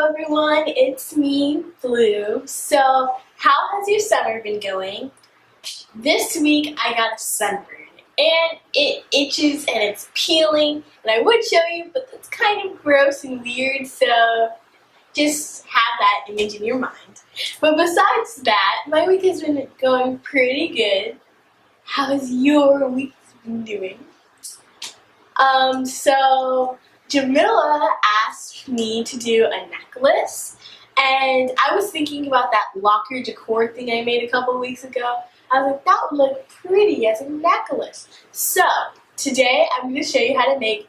everyone, it's me, Bleau. So, how has your summer been going? This week I got a sunburn and it itches and it's peeling, and I would show you, but it's kind of gross and weird, so just have that image in your mind. But besides that, my week has been going pretty good. How has your week been doing? So Jamila asked me to do a necklace, and I was thinking about that locker decor thing I made a couple weeks ago. I was like, that would look pretty as a necklace. So today I'm going to show you how to make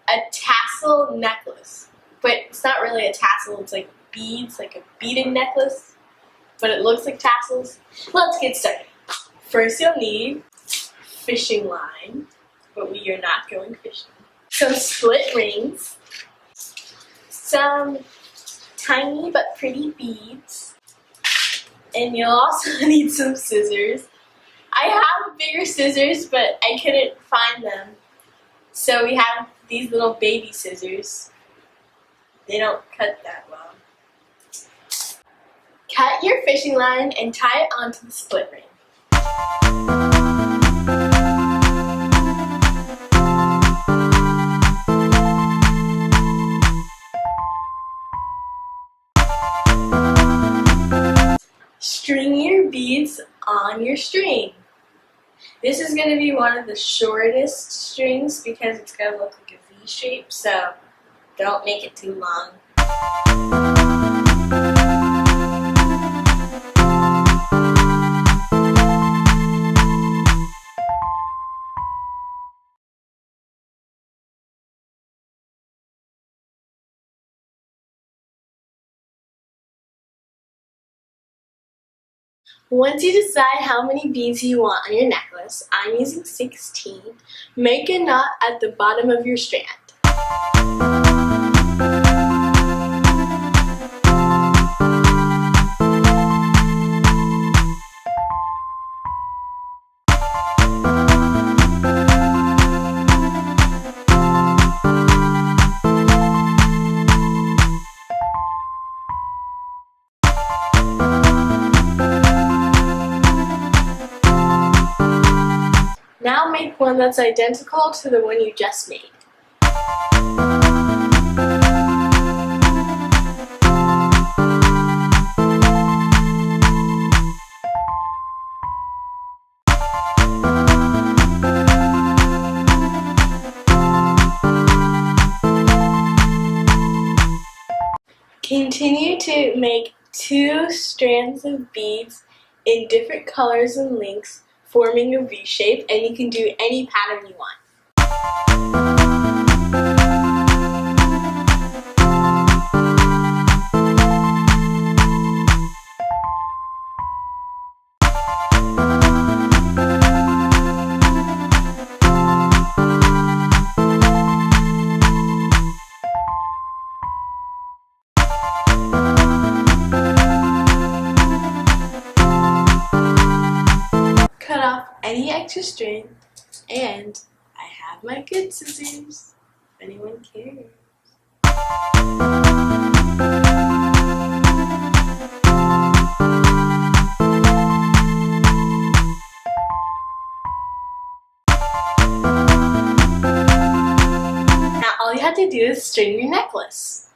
a tassel necklace. But it's not really a tassel, it's like beads, like a beaded necklace, but it looks like tassels. Let's get started. First you'll need fishing line, but we are not going fishing. Some split rings, some tiny but pretty beads, and you'll also need some scissors. I have bigger scissors, but I couldn't find them, so we have these little baby scissors. They don't cut that well. Cut your fishing line and tie it onto the split ring. String your beads on your string. This is going to be one of the shortest strings because it's going to look like a V shape, so don't make it too long. Once you decide how many beads you want on your necklace, I'm using 16, make a knot at the bottom of your strand. Now make one that's identical to the one you just made. Continue to make 2 strands of beads in different colors and lengths, forming a V shape, and you can do any pattern you want. Cut off any extra string, and I have my good scissors, if anyone cares. Now all you have to do is string your necklace.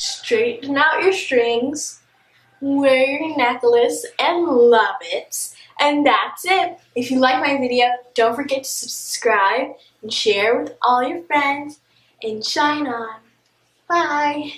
Straighten out your strings, wear your necklace, and love it. And that's it. If you like my video, don't forget to subscribe and share with all your friends, and shine on. Bye.